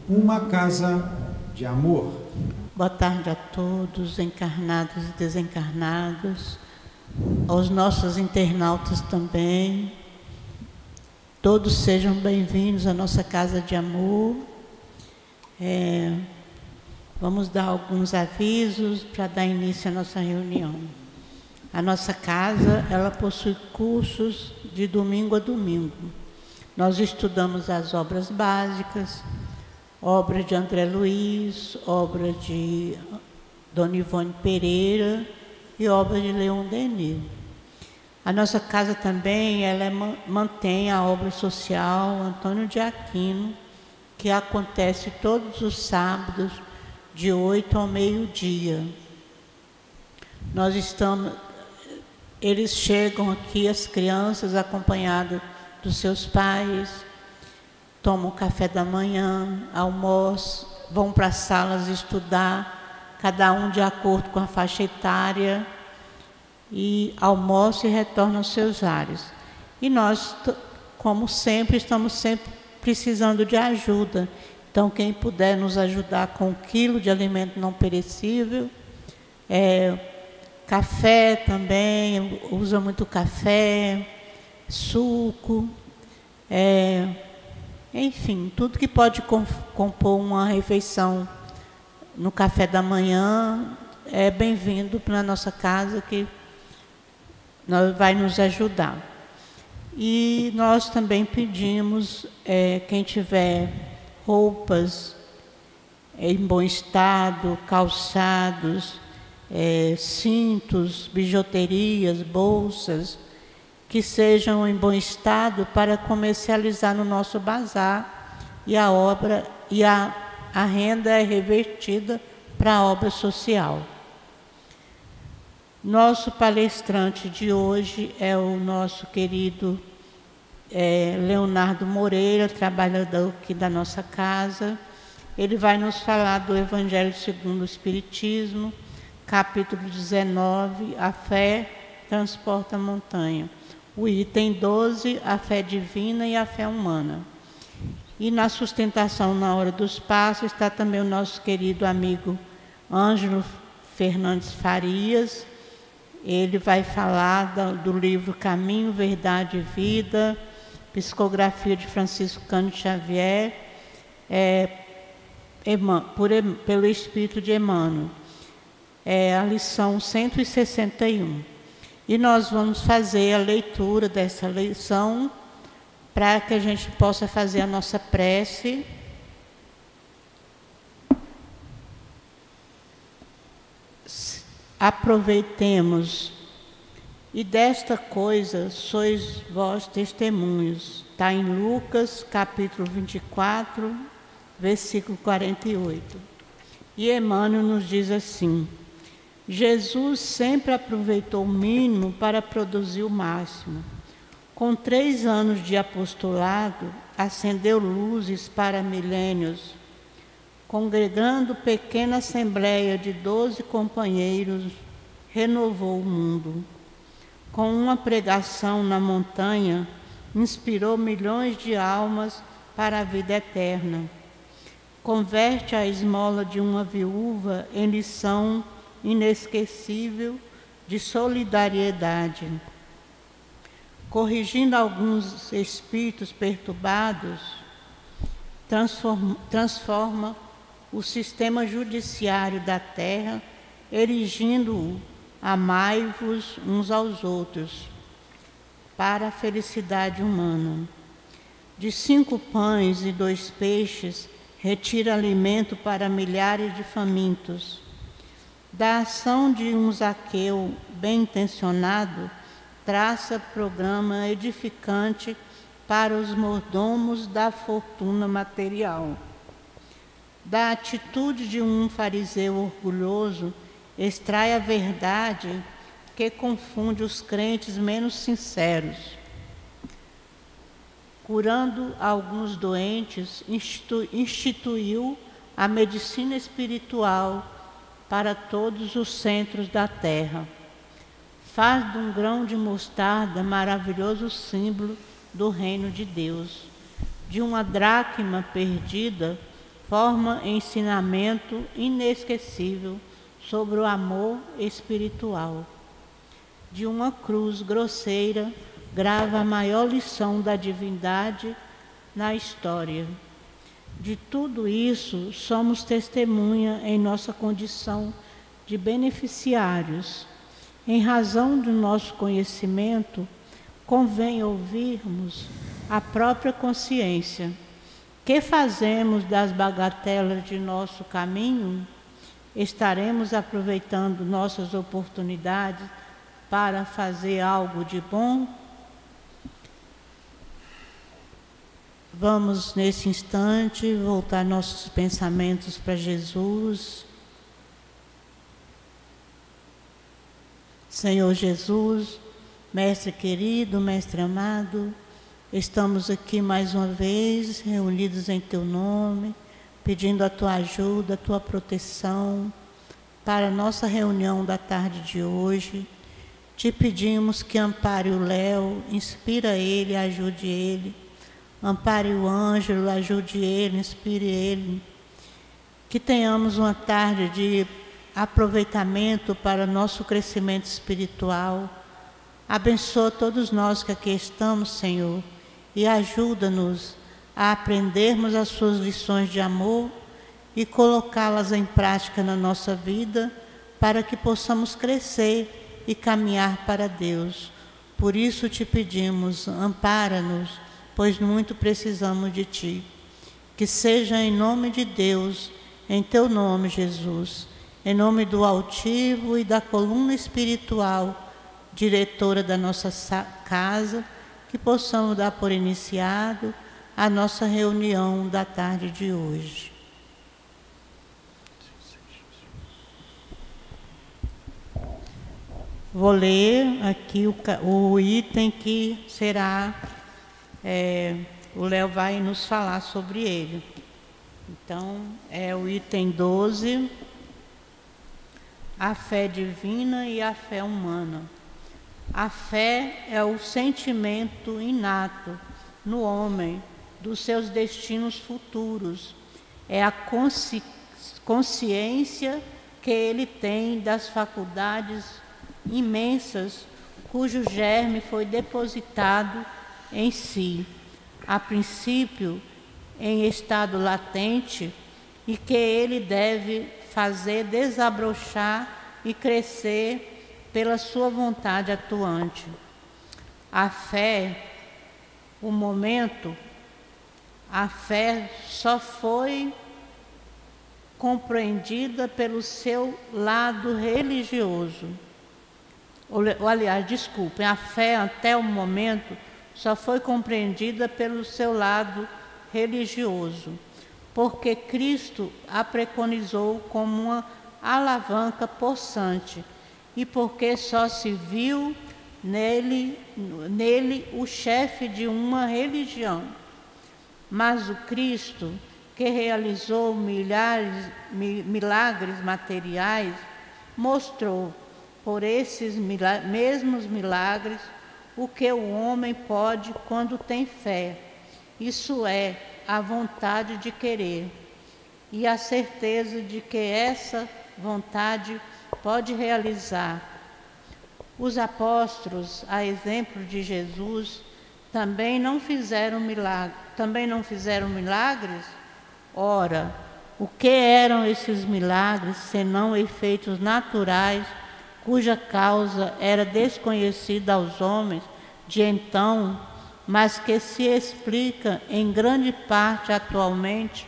Uma casa de amor. Boa tarde a todos, encarnados e desencarnados, aos nossos internautas também. Todos sejam bem-vindos à nossa casa de amor. Vamos dar alguns avisos para dar início à nossa reunião. A nossa casa, ela possui cursos de domingo a domingo. Nós estudamos as obras básicas, obra de André Luiz, obra de Dona Ivone Pereira e obra de Leon Denis. A nossa casa também mantém a obra social Antônio de Aquino, que acontece todos os sábados, de 8 ao meio-dia. Eles chegam aqui, as crianças, acompanhadas dos seus pais, tomam café da manhã, almoçam, vão para as salas estudar, cada um de acordo com a faixa etária, e almoçam e retornam aos seus lares. E nós, como sempre, estamos sempre precisando de ajuda. Então, quem puder nos ajudar com 1 quilo de alimento não perecível, café também, usa muito café, suco, enfim, tudo que pode compor uma refeição no café da manhã é bem-vindo para a nossa casa, que vai nos ajudar. E nós também pedimos, quem tiver roupas em bom estado, calçados, cintos, bijuterias, bolsas, que sejam em bom estado para comercializar no nosso bazar, e a renda é revertida para a obra social. Nosso palestrante de hoje é o nosso querido Leonardo Moreira, trabalhador aqui da nossa casa. Ele vai nos falar do Evangelho segundo o Espiritismo, capítulo 19, a fé transporta a montanha. O item 12, a fé divina e a fé humana. E na sustentação na hora dos passos está também o nosso querido amigo Ângelo Fernandes Farias. Ele vai falar do livro Caminho, Verdade e Vida, psicografia de Francisco Cândido Xavier, pelo Espírito de Emmanuel. A lição 161. E nós vamos fazer a leitura dessa lição para que a gente possa fazer a nossa prece. Aproveitemos, e desta coisa sois vós testemunhos. Está em Lucas, capítulo 24, versículo 48. E Emmanuel nos diz assim: Jesus sempre aproveitou o mínimo para produzir o máximo. Com 3 anos de apostolado, acendeu luzes para milênios, congregando pequena assembleia de 12 companheiros, renovou o mundo. Com uma pregação na montanha, inspirou milhões de almas para a vida eterna. Converte a esmola de uma viúva em lição inesquecível de solidariedade. Corrigindo alguns espíritos perturbados, transforma o sistema judiciário da terra, erigindo-o: amai-vos uns aos outros, para a felicidade humana. De 5 pães e 2 peixes, retira alimento para milhares de famintos. Da ação de um Zaqueu bem-intencionado, traça programa edificante para os mordomos da fortuna material. Da atitude de um fariseu orgulhoso, extrai a verdade que confunde os crentes menos sinceros. Curando alguns doentes, instituiu a medicina espiritual para todos os centros da terra. Faz de um grão de mostarda maravilhoso símbolo do reino de Deus. De uma dracma perdida, forma ensinamento inesquecível sobre o amor espiritual. De uma cruz grosseira grava a maior lição da divindade na história. De tudo isso, somos testemunha em nossa condição de beneficiários. Em razão do nosso conhecimento, convém ouvirmos a própria consciência. Que fazemos das bagatelas de nosso caminho? Estaremos aproveitando nossas oportunidades para fazer algo de bom? Vamos, nesse instante, voltar nossos pensamentos para Jesus. Senhor Jesus, Mestre querido, Mestre amado, estamos aqui mais uma vez, reunidos em Teu nome, pedindo a Tua ajuda, a Tua proteção para a nossa reunião da tarde de hoje. Te pedimos que ampare o Léo, inspira ele, ajude ele. Ampare o Ângelo, ajude ele, inspire ele. Que tenhamos uma tarde de aproveitamento para nosso crescimento espiritual. Abençoa todos nós que aqui estamos, Senhor, e ajuda-nos a aprendermos as suas lições de amor e colocá-las em prática na nossa vida para que possamos crescer e caminhar para Deus. Por isso te pedimos, ampara-nos, pois muito precisamos de Ti. Que seja em nome de Deus, em Teu nome, Jesus, em nome do altivo e da coluna espiritual, diretora da nossa casa, que possamos dar por iniciado a nossa reunião da tarde de hoje. Vou ler aqui o item que será... o Léo vai nos falar sobre ele. Então, é o item 12, a fé divina e a fé humana. A fé é o sentimento inato no homem dos seus destinos futuros. É a consciência que ele tem das faculdades imensas cujo germe foi depositado em si, a princípio em estado latente, e que ele deve fazer desabrochar e crescer pela sua vontade atuante. A fé, o momento, a fé só foi compreendida pelo seu lado religioso. Aliás, desculpem, a fé até o momento só foi compreendida pelo seu lado religioso, porque Cristo a preconizou como uma alavanca possante e porque só se viu nele o chefe de uma religião. Mas o Cristo, que realizou milagres materiais, mostrou por esses mesmos milagres o que o homem pode quando tem fé, isso é, a vontade de querer e a certeza de que essa vontade pode realizar. Os apóstolos, a exemplo de Jesus, também não fizeram milagres? Ora, o que eram esses milagres, senão efeitos naturais, cuja causa era desconhecida aos homens de então, mas que se explica em grande parte atualmente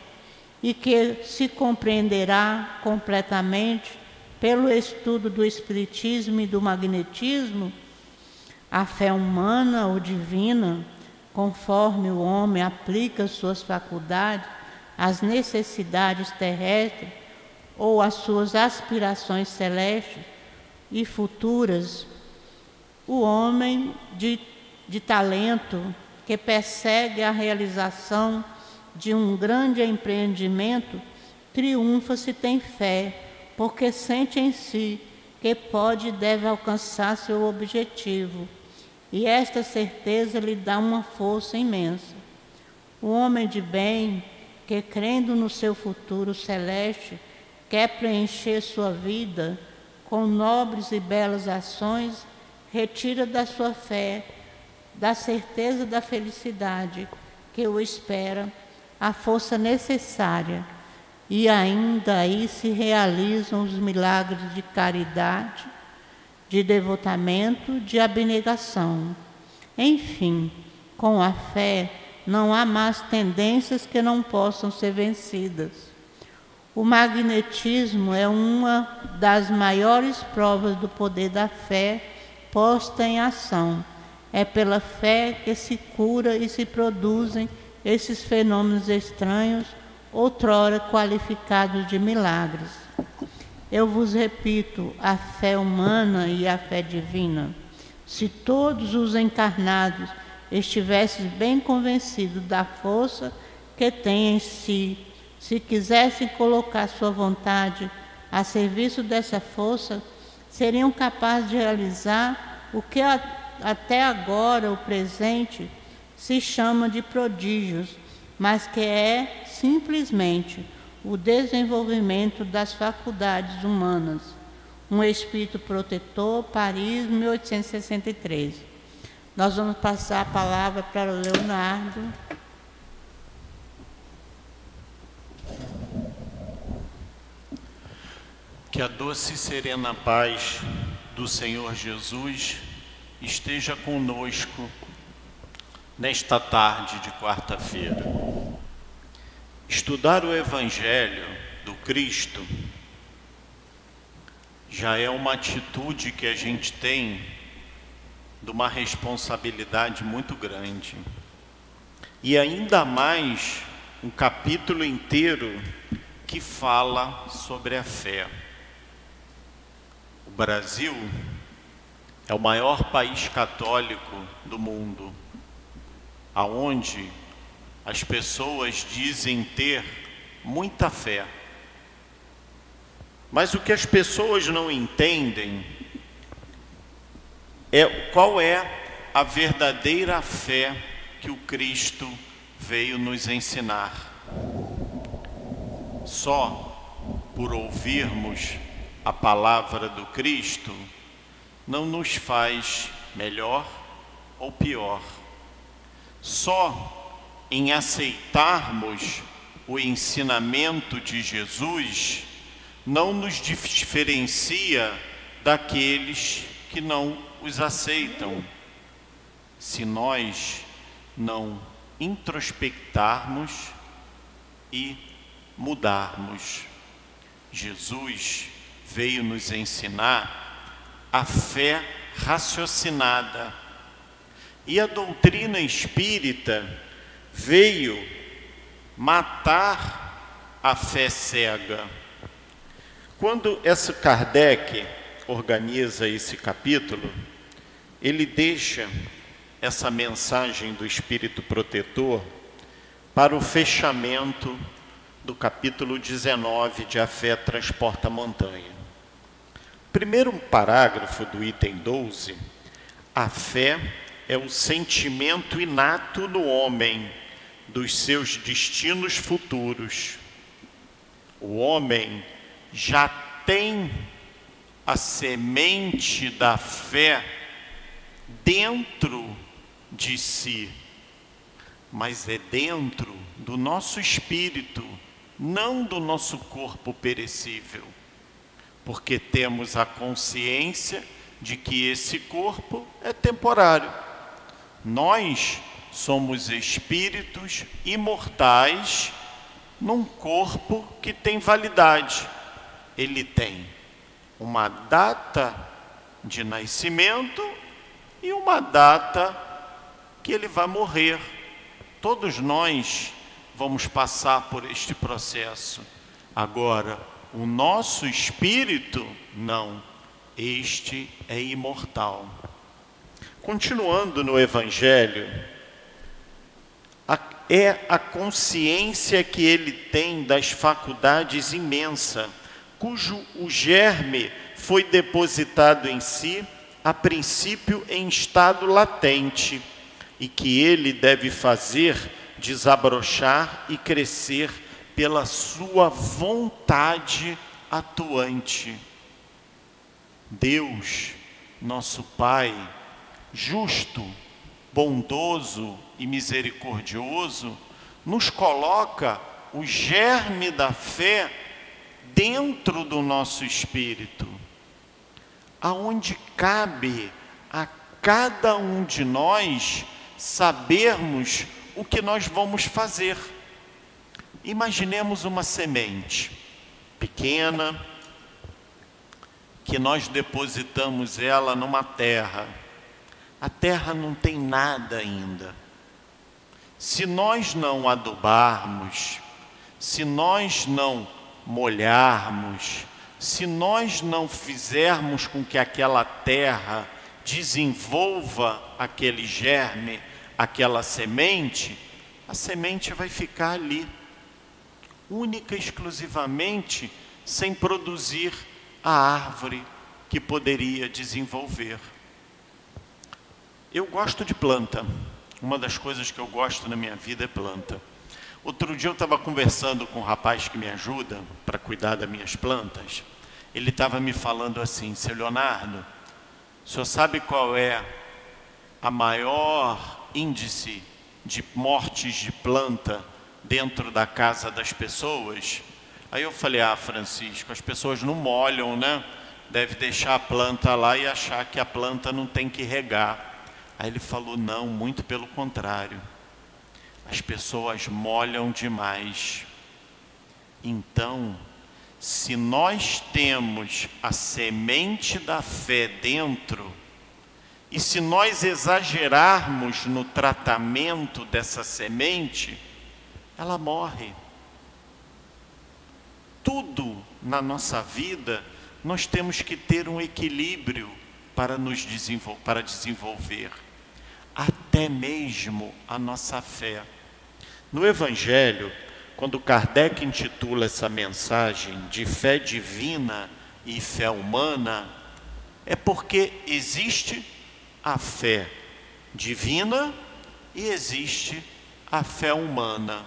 e que se compreenderá completamente pelo estudo do espiritismo e do magnetismo? A fé humana ou divina, conforme o homem aplica suas faculdades às necessidades terrestres ou às suas aspirações celestes e futuras, o homem de talento que persegue a realização de um grande empreendimento triunfa se tem fé, porque sente em si que pode e deve alcançar seu objetivo, e esta certeza lhe dá uma força imensa. O homem de bem que, crendo no seu futuro celeste, quer preencher sua vida com nobres e belas ações, retira da sua fé, da certeza da felicidade que o espera, a força necessária, e ainda aí se realizam os milagres de caridade, de devotamento, de abnegação. Enfim, com a fé não há más tendências que não possam ser vencidas. O magnetismo é uma das maiores provas do poder da fé posta em ação. É pela fé que se cura e se produzem esses fenômenos estranhos, outrora qualificados de milagres. Eu vos repito, a fé humana e a fé divina. Se todos os encarnados estivessem bem convencidos da força que têm em si, se quisessem colocar sua vontade a serviço dessa força, seriam capazes de realizar o que até agora o presente se chama de prodígios, mas que é simplesmente o desenvolvimento das faculdades humanas. Um espírito protetor, Paris, 1863. Nós vamos passar a palavra para o Leonardo. Que a doce e serena paz do Senhor Jesus esteja conosco nesta tarde de quarta-feira. Estudar o Evangelho do Cristo já é uma atitude que a gente tem de uma responsabilidade muito grande. E ainda mais um capítulo inteiro que fala sobre a fé. O Brasil é o maior país católico do mundo, aonde as pessoas dizem ter muita fé. Mas o que as pessoas não entendem é qual é a verdadeira fé que o Cristo veio nos ensinar. Só por ouvirmos a palavra do Cristo não nos faz melhor ou pior. Só em aceitarmos o ensinamento de Jesus não nos diferencia daqueles que não os aceitam. Se nós não introspectarmos e mudarmos. Jesus veio nos ensinar a fé raciocinada. E a doutrina espírita veio matar a fé cega. Quando Kardec organiza esse capítulo, ele deixa essa mensagem do Espírito Protetor para o fechamento do capítulo 19 de A Fé Transporta a Montanha. Primeiro parágrafo do item 12, a fé é o sentimento inato no homem dos seus destinos futuros. O homem já tem a semente da fé dentro de si, mas é dentro do nosso espírito, não do nosso corpo perecível, porque temos a consciência de que esse corpo é temporário. Nós somos espíritos imortais num corpo que tem validade. Ele tem uma data de nascimento e uma data que ele vai morrer. Todos nós vamos passar por este processo. Agora, o nosso espírito, não. Este é imortal. Continuando no Evangelho, é a consciência que ele tem das faculdades imensa, cujo o germe foi depositado em si, a princípio em estado latente, e que ele deve fazer desabrochar e crescer pela sua vontade atuante. Deus, nosso Pai, justo, bondoso e misericordioso, nos coloca o germe da fé dentro do nosso espírito, aonde cabe a cada um de nós sabermos o que nós vamos fazer. Imaginemos uma semente pequena, que nós depositamos ela numa terra. A terra não tem nada ainda. Se nós não adubarmos, se nós não molharmos, se nós não fizermos com que aquela terra desenvolva aquele germe, aquela semente, a semente vai ficar ali, única e exclusivamente, sem produzir a árvore que poderia desenvolver. Eu gosto de planta. Uma das coisas que eu gosto na minha vida é planta. Outro dia eu estava conversando com um rapaz que me ajuda para cuidar das minhas plantas. Ele estava me falando assim: seu Leonardo, o senhor sabe qual é a maior índice de mortes de planta dentro da casa das pessoas? Aí eu falei: ah, Francisco, as pessoas não molham, né? Deve deixar a planta lá e achar que a planta não tem que regar. Aí ele falou: não, muito pelo contrário. As pessoas molham demais. Então, se nós temos a semente da fé dentro, e se nós exagerarmos no tratamento dessa semente, ela morre. Tudo na nossa vida, nós temos que ter um equilíbrio para desenvolver, até mesmo a nossa fé. No Evangelho, quando Kardec intitula essa mensagem de fé divina e fé humana, é porque existe a fé divina e existe a fé humana.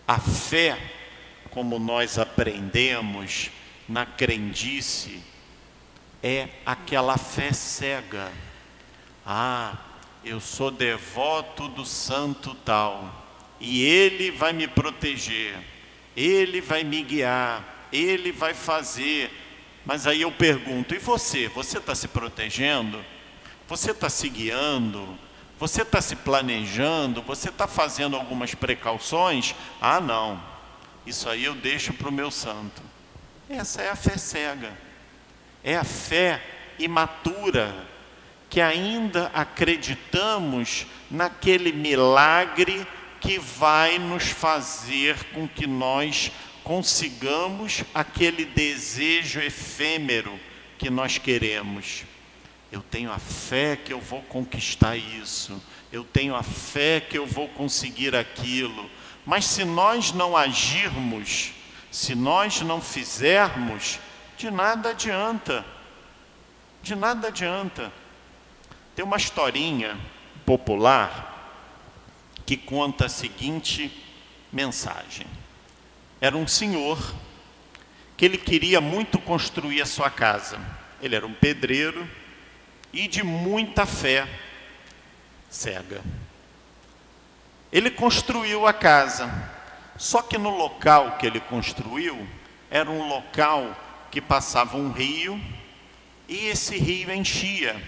A fé, como nós aprendemos na crendice, é aquela fé cega. Ah, eu sou devoto do santo tal, e ele vai me proteger, ele vai me guiar, ele vai fazer. Mas aí eu pergunto: e você? Você está se protegendo? Você está se guiando? Você está se planejando? Você está fazendo algumas precauções? Ah, não, isso aí eu deixo para o meu santo. Essa é a fé cega. É a fé imatura, que ainda acreditamos naquele milagre que vai nos fazer com que nós consigamos aquele desejo efêmero que nós queremos. Eu tenho a fé que eu vou conquistar isso, eu tenho a fé que eu vou conseguir aquilo. Mas se nós não agirmos, se nós não fizermos, de nada adianta. De nada adianta. Tem uma historinha popular que conta a seguinte mensagem. Era um senhor que ele queria muito construir a sua casa. Ele era um pedreiro e de muita fé cega. Ele construiu a casa, só que no local que ele construiu, era um local que passava um rio, e esse rio enchia.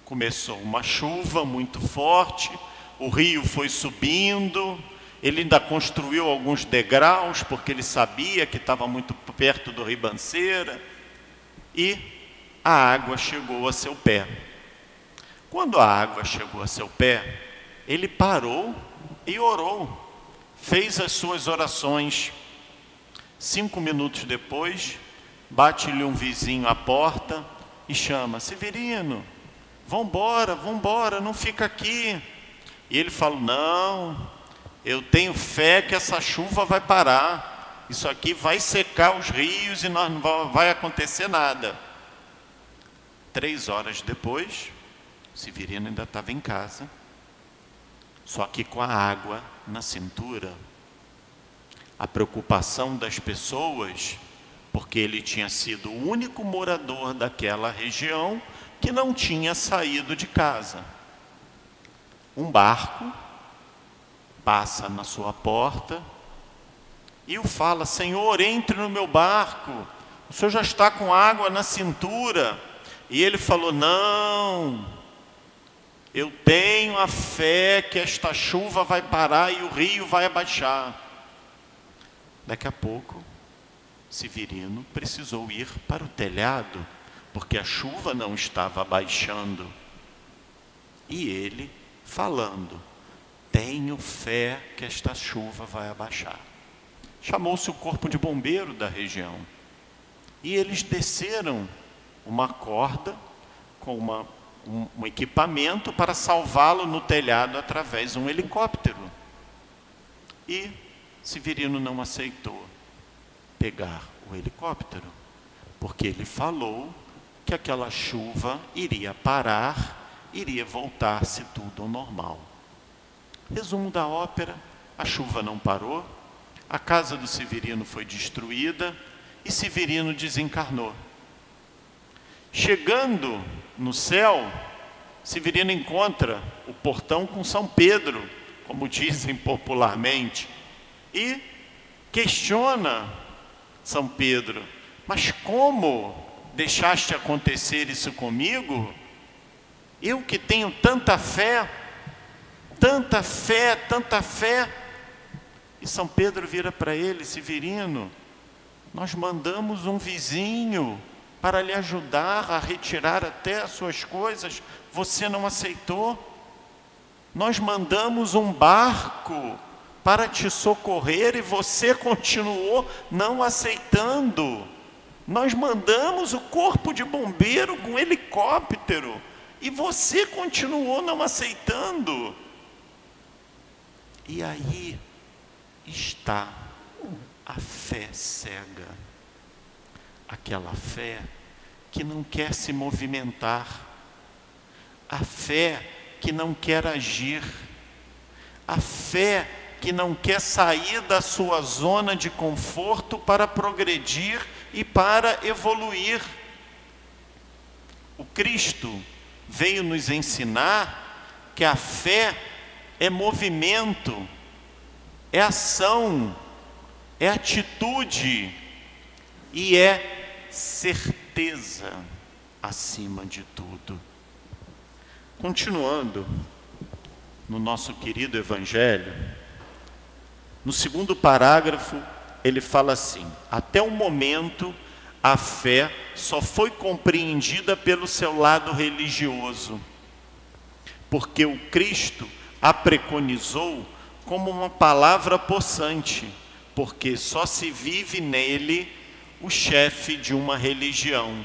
Começou uma chuva muito forte, o rio foi subindo, ele ainda construiu alguns degraus, porque ele sabia que estava muito perto do ribanceira, e a água chegou a seu pé. Quando a água chegou a seu pé, ele parou e orou, fez as suas orações. 5 minutos depois, bate-lhe um vizinho à porta e chama: Severino, vambora, não fica aqui. E ele fala: não, eu tenho fé que essa chuva vai parar, isso aqui vai secar os rios e não vai acontecer nada. 3 horas depois, Severino ainda estava em casa, só que com a água na cintura. A preocupação das pessoas, porque ele tinha sido o único morador daquela região que não tinha saído de casa. Um barco passa na sua porta e o fala: Senhor, entre no meu barco, o senhor já está com água na cintura. E ele falou: não, eu tenho a fé que esta chuva vai parar e o rio vai abaixar. Daqui a pouco, Severino precisou ir para o telhado, porque a chuva não estava abaixando. E ele falando: tenho fé que esta chuva vai abaixar. Chamou-se o corpo de bombeiro da região. E eles desceram uma corda com um equipamento para salvá-lo no telhado através de um helicóptero. E Severino não aceitou pegar o helicóptero, porque ele falou que aquela chuva iria parar, iria voltar-se tudo ao normal. Resumo da ópera: a chuva não parou, a casa do Severino foi destruída e Severino desencarnou. Chegando no céu, Severino encontra o portão com São Pedro, como dizem popularmente, e questiona São Pedro: mas como deixaste acontecer isso comigo? Eu que tenho tanta fé, tanta fé, tanta fé. E São Pedro vira para ele: Severino, nós mandamos um vizinho para lhe ajudar a retirar até as suas coisas, você não aceitou. Nós mandamos um barco para te socorrer e você continuou não aceitando. Nós mandamos o corpo de bombeiro com helicóptero e você continuou não aceitando. E aí está a fé cega, aquela fé que não quer se movimentar, a fé que não quer agir, a fé que não quer sair da sua zona de conforto para progredir e para evoluir. O Cristo veio nos ensinar que a fé é movimento, é ação, é atitude e é certeza acima de tudo. Continuando no nosso querido Evangelho, no segundo parágrafo ele fala assim: até o momento a fé só foi compreendida pelo seu lado religioso, porque o Cristo a preconizou como uma palavra possante, porque só se vive nele o chefe de uma religião.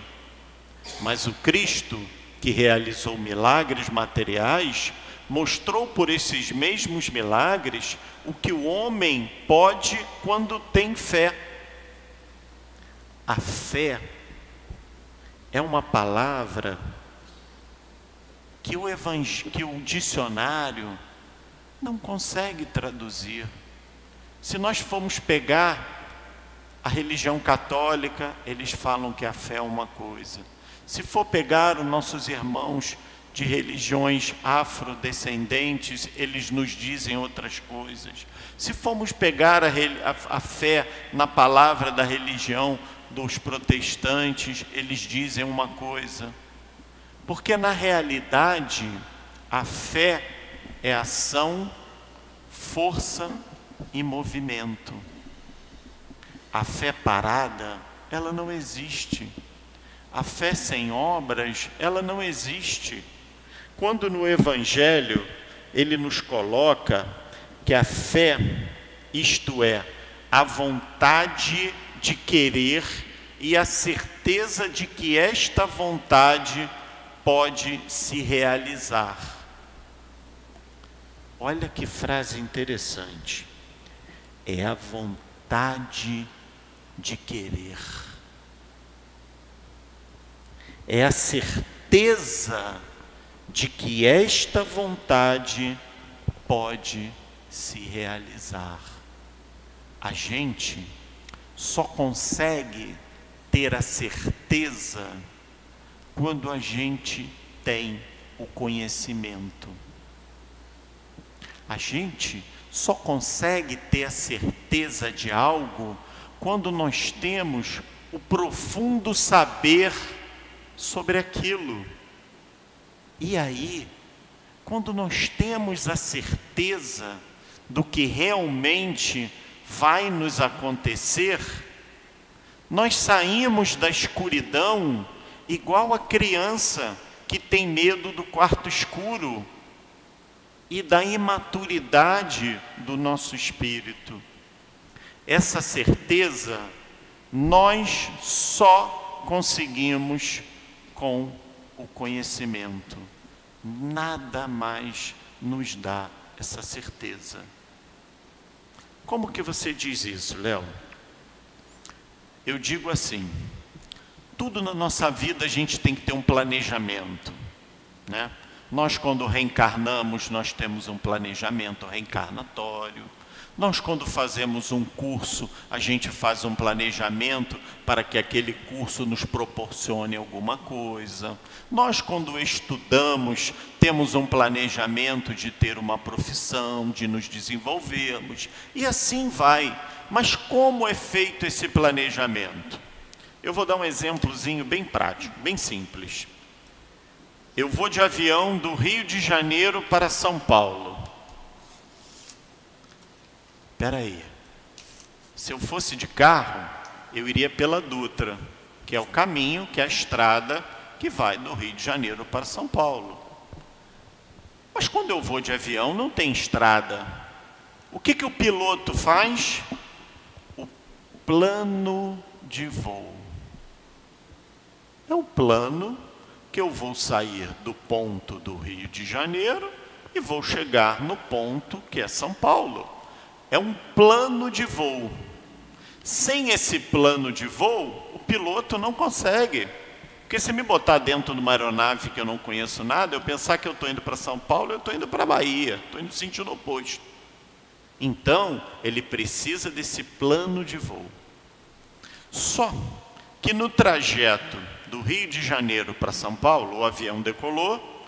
Mas o Cristo, que realizou milagres materiais, mostrou por esses mesmos milagres o que o homem pode quando tem fé. A fé é uma palavra que o dicionário não consegue traduzir. Se nós formos pegar a religião católica, eles falam que a fé é uma coisa. Se for pegar os nossos irmãos de religiões afrodescendentes, eles nos dizem outras coisas. Se formos pegar a fé na palavra da religião dos protestantes, eles dizem uma coisa. Porque na realidade, a fé é ação, força e movimento. A fé parada, ela não existe. A fé sem obras, ela não existe. Quando no Evangelho ele nos coloca que a fé, isto é, a vontade de querer e a certeza de que esta vontade pode se realizar. Olha que frase interessante. É a vontade de querer. É a certeza de que esta vontade pode se realizar. A gente só consegue ter a certeza quando a gente tem o conhecimento. A gente só consegue ter a certeza de algo quando nós temos o profundo saber sobre aquilo. E aí, quando nós temos a certeza do que realmente vai nos acontecer, nós saímos da escuridão igual a criança que tem medo do quarto escuro e da imaturidade do nosso espírito. Essa certeza nós só conseguimos com o conhecimento. Nada mais nos dá essa certeza. Como que você diz isso, Léo? Eu digo assim: tudo na nossa vida a gente tem que ter um planejamento, né? Nós, quando reencarnamos, nós temos um planejamento reencarnatório. Nós, quando fazemos um curso, a gente faz um planejamento para que aquele curso nos proporcione alguma coisa. Nós, quando estudamos, temos um planejamento de ter uma profissão, de nos desenvolvermos. E assim vai. Mas como é feito esse planejamento? Eu vou dar um exemplozinho bem prático, bem simples. Eu vou de avião do Rio de Janeiro para São Paulo. Espera aí, se eu fosse de carro, eu iria pela Dutra, que é o caminho, que é a estrada que vai do Rio de Janeiro para São Paulo. Mas quando eu vou de avião, não tem estrada. O que o piloto faz? O plano de voo. É o plano que eu vou sair do ponto do Rio de Janeiro e vou chegar no ponto que é São Paulo. É um plano de voo. Sem esse plano de voo, o piloto não consegue. Porque se me botar dentro de uma aeronave que eu não conheço nada, eu pensar que eu estou indo para São Paulo, eu estou indo para a Bahia, estou indo no sentido oposto. Então, ele precisa desse plano de voo. Só que no trajeto do Rio de Janeiro para São Paulo, o avião decolou,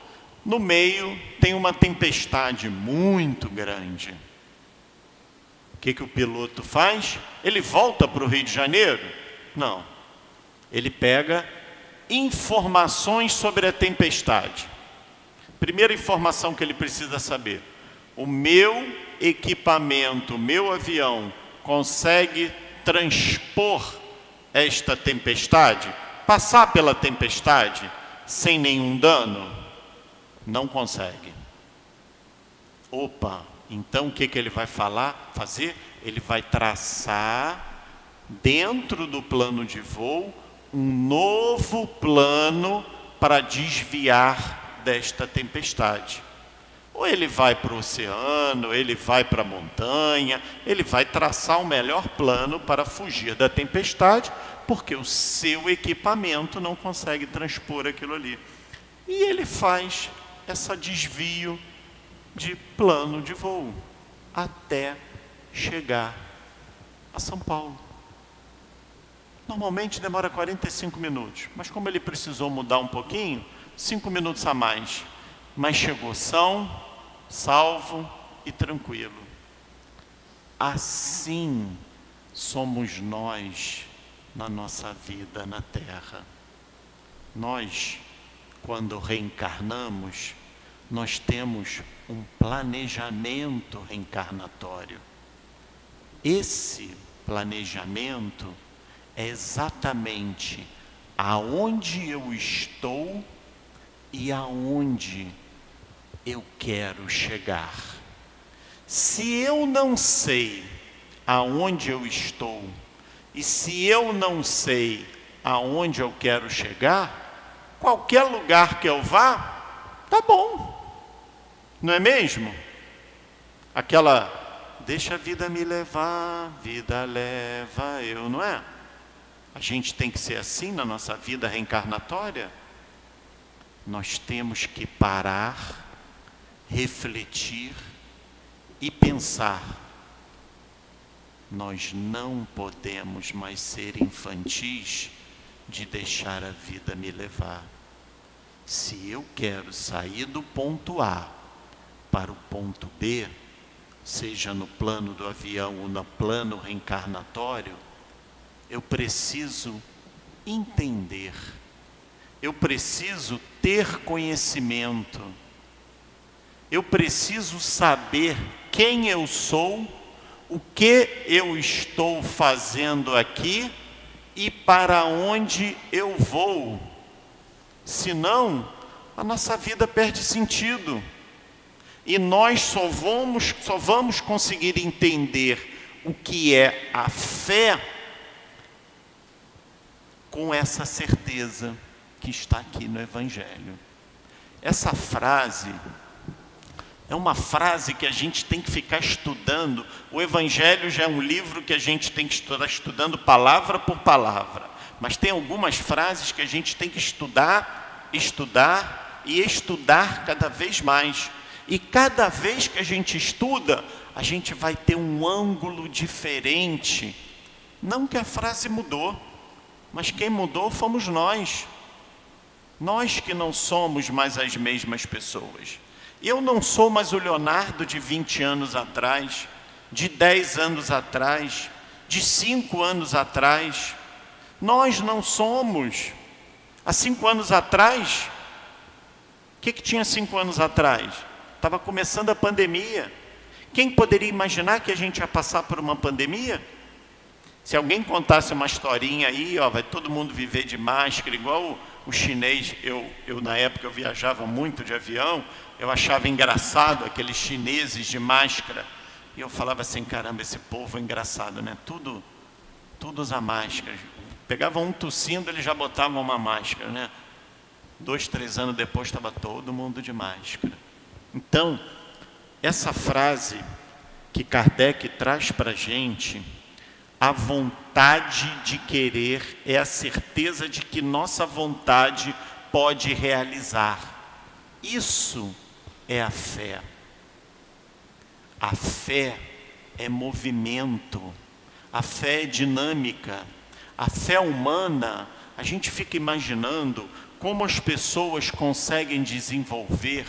no meio tem uma tempestade muito grande. O que o piloto faz? Ele volta para o Rio de Janeiro? Não. Ele pega informações sobre a tempestade. Primeira informação que ele precisa saber: o meu equipamento, o meu avião consegue transpor esta tempestade? Passar pela tempestade sem nenhum dano? Não consegue. Opa! Então, o que ele vai fazer? Ele vai traçar, dentro do plano de voo, um novo plano para desviar desta tempestade. Ou ele vai para o oceano, ele vai para a montanha, ele vai traçar o melhor plano para fugir da tempestade, porque o seu equipamento não consegue transpor aquilo ali. E ele faz esse desvio de plano de voo até chegar a São Paulo. Normalmente demora 45 minutos, mas como ele precisou mudar um pouquinho, 5 minutos a mais. Mas chegou são, salvo e tranquilo. Assim somos nós na nossa vida na Terra. Nós, quando reencarnamos, nós temos um planejamento reencarnatório. Esse planejamento é exatamente aonde eu estou e aonde eu quero chegar. Se eu não sei aonde eu estou e se eu não sei aonde eu quero chegar, qualquer lugar que eu vá, tá bom. Não é mesmo? Aquela, deixa a vida me levar, vida leva eu, não é? A gente tem que ser assim na nossa vida reencarnatória? Nós temos que parar, refletir e pensar: nós não podemos mais ser infantis de deixar a vida me levar. Se eu quero sair do ponto A para o ponto B, seja no plano do avião ou no plano reencarnatório, eu preciso entender, eu preciso ter conhecimento, eu preciso saber quem eu sou, o que eu estou fazendo aqui e para onde eu vou. Senão, a nossa vida perde sentido. E nós só vamos conseguir entender o que é a fé com essa certeza que está aqui no Evangelho. Essa frase é uma frase que a gente tem que ficar estudando. O Evangelho já é um livro que a gente tem que estudar, estudando palavra por palavra. Mas tem algumas frases que a gente tem que estudar e estudar cada vez mais. E cada vez que a gente estuda, a gente vai ter um ângulo diferente. Não que a frase mudou, mas quem mudou fomos nós. Nós que não somos mais as mesmas pessoas. Eu não sou mais o Leonardo de 20 anos atrás, de 10 anos atrás, de 5 anos atrás. Nós não somos. Há 5 anos atrás, o que tinha 5 anos atrás? Estava começando a pandemia. Quem poderia imaginar que a gente ia passar por uma pandemia? Se alguém contasse uma historinha aí, ó, vai todo mundo viver de máscara, igual o chinês. Eu na época eu viajava muito de avião, eu achava engraçado aqueles chineses de máscara. E eu falava assim, caramba, esse povo é engraçado, né? Tudo usa máscara. Pegava um tossindo, eles já botavam uma máscara, né? 2, 3 anos depois estava todo mundo de máscara. Então, essa frase que Kardec traz para a gente, a vontade de querer é a certeza de que nossa vontade pode realizar. Isso é a fé. A fé é movimento, a fé é dinâmica. A fé humana, a gente fica imaginando como as pessoas conseguem desenvolver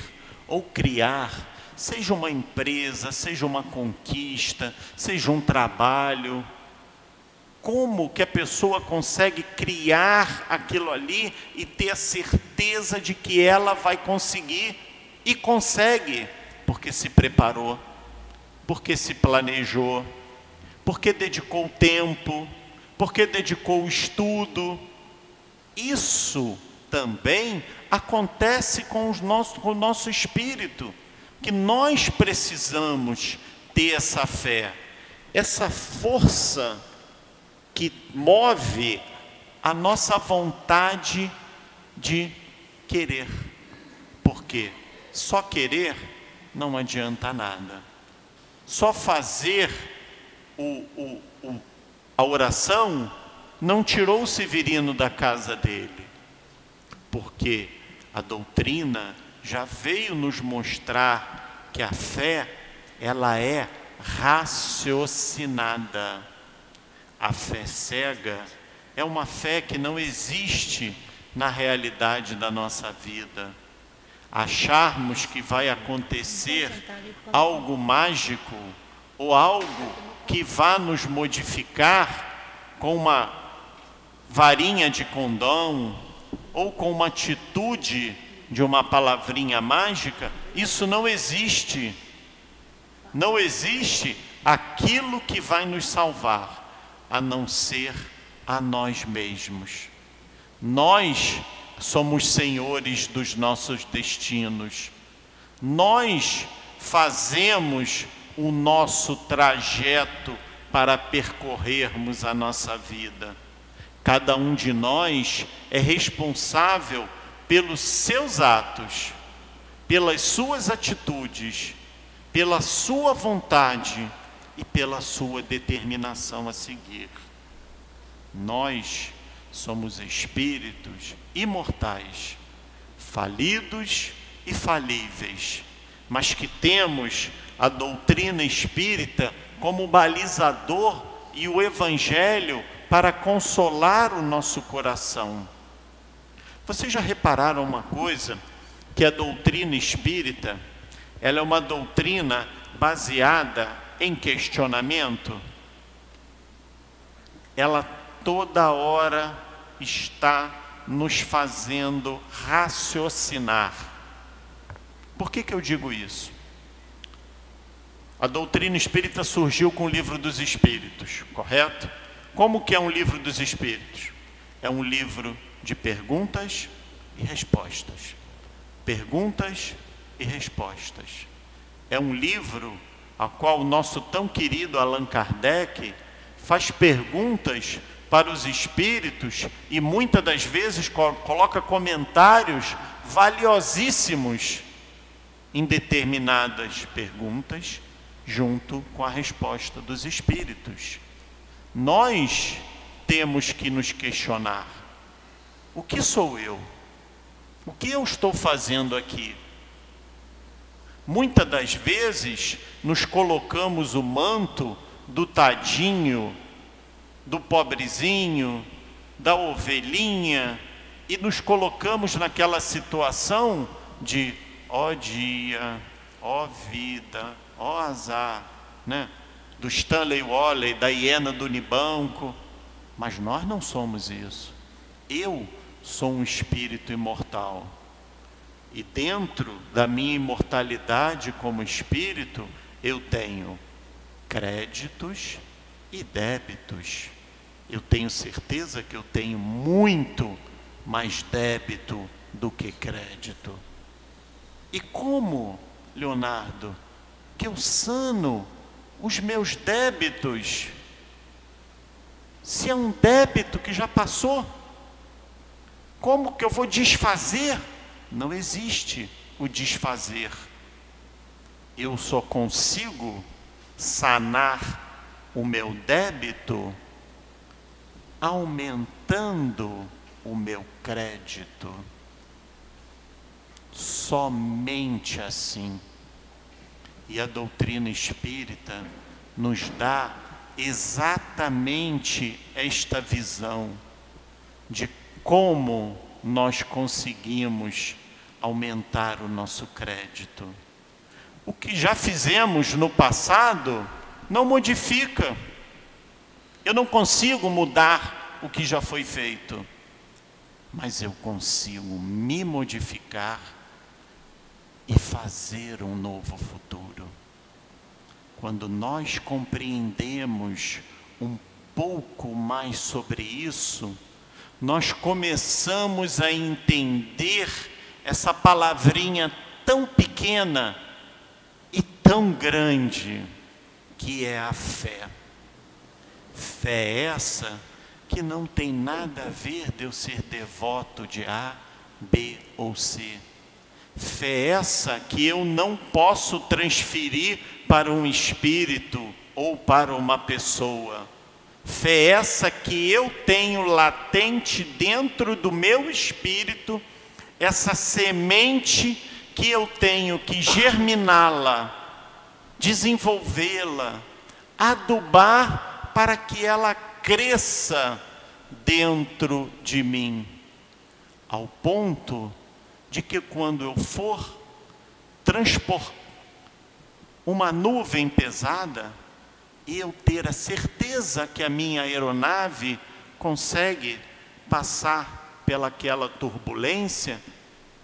ou criar, seja uma empresa, seja uma conquista, seja um trabalho. Como que a pessoa consegue criar aquilo ali e ter a certeza de que ela vai conseguir? E consegue, porque se preparou, porque se planejou, porque dedicou tempo, porque dedicou o estudo. Isso também acontece com o nosso espírito, que nós precisamos ter essa fé, essa força que move a nossa vontade de querer. Porque só querer não adianta nada. Só fazer a oração não tirou o Severino da casa dele, porque a doutrina já veio nos mostrar que a fé, ela é raciocinada. A fé cega é uma fé que não existe na realidade da nossa vida. Acharmos que vai acontecer algo mágico ou algo que vá nos modificar com uma varinha de condão ou com uma atitude de uma palavrinha mágica, isso não existe. Não existe aquilo que vai nos salvar, a não ser a nós mesmos. Nós somos senhores dos nossos destinos. Nós fazemos o nosso trajeto para percorrermos a nossa vida. Cada um de nós é responsável pelos seus atos, pelas suas atitudes, pela sua vontade e pela sua determinação a seguir. Nós somos espíritos imortais, falidos e falíveis, mas que temos a doutrina espírita como balizador e o Evangelho para consolar o nosso coração. Vocês já repararam uma coisa? Que a doutrina espírita, ela é uma doutrina baseada em questionamento. Ela toda hora está nos fazendo raciocinar. Por que eu digo isso? A doutrina espírita surgiu com o Livro dos Espíritos, correto? Como que é um Livro dos Espíritos? É um livro de perguntas e respostas. Perguntas e respostas. É um livro a qual o nosso tão querido Allan Kardec faz perguntas para os espíritos e muitas das vezes coloca comentários valiosíssimos em determinadas perguntas junto com a resposta dos espíritos. Nós temos que nos questionar: o que sou eu? O que eu estou fazendo aqui? Muitas das vezes nos colocamos o manto do tadinho, do pobrezinho, da ovelhinha, e nos colocamos naquela situação de ó dia, ó vida, ó azar, né? Do Stanley Walley, da hiena do Unibanco. Mas nós não somos isso. Eu sou um espírito imortal. E dentro da minha imortalidade como espírito, eu tenho créditos e débitos. Eu tenho certeza que eu tenho muito mais débito do que crédito. E como, Leonardo, que eu sano os meus débitos? Se é um débito que já passou, como que eu vou desfazer? Não existe o desfazer. Eu só consigo sanar o meu débito aumentando o meu crédito. Somente assim. E a doutrina espírita nos dá exatamente esta visão de como nós conseguimos aumentar o nosso crédito. O que já fizemos no passado não modifica. Eu não consigo mudar o que já foi feito, mas eu consigo me modificar e fazer um novo futuro. Quando nós compreendemos um pouco mais sobre isso, nós começamos a entender essa palavrinha tão pequena e tão grande que é a fé. Fé essa que não tem nada a ver de eu ser devoto de A, B ou C. Fé essa que eu não posso transferir para um espírito ou para uma pessoa. Fé essa que eu tenho latente dentro do meu espírito, essa semente que eu tenho que germiná-la, desenvolvê-la, adubar para que ela cresça dentro de mim, ao ponto de que quando eu for transpor uma nuvem pesada, e eu ter a certeza que a minha aeronave consegue passar pelaquela turbulência,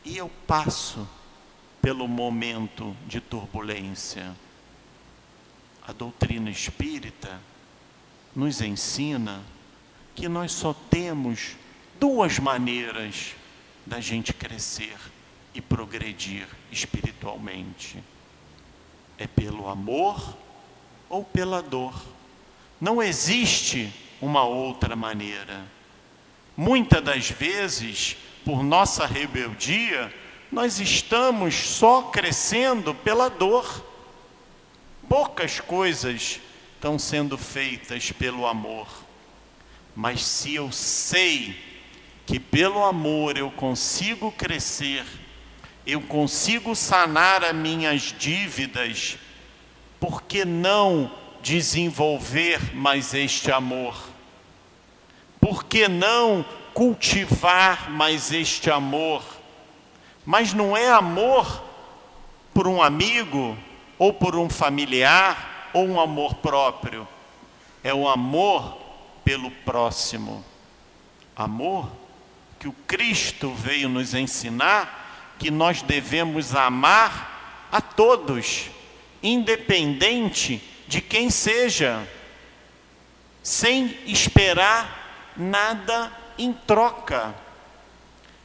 e eu passo pelo momento de turbulência. A doutrina espírita nos ensina que nós só temos duas maneiras da gente crescer e progredir espiritualmente. É pelo amor ou pela dor. Não existe uma outra maneira. Muitas das vezes, por nossa rebeldia, nós estamos só crescendo pela dor. Poucas coisas estão sendo feitas pelo amor. Mas se eu sei que pelo amor eu consigo crescer, eu consigo sanar as minhas dívidas, por que não desenvolver mais este amor? Por que não cultivar mais este amor? Mas não é amor por um amigo, ou por um familiar, ou um amor próprio. É o amor pelo próximo. Amor que o Cristo veio nos ensinar, que nós devemos amar a todos, independente de quem seja, sem esperar nada em troca.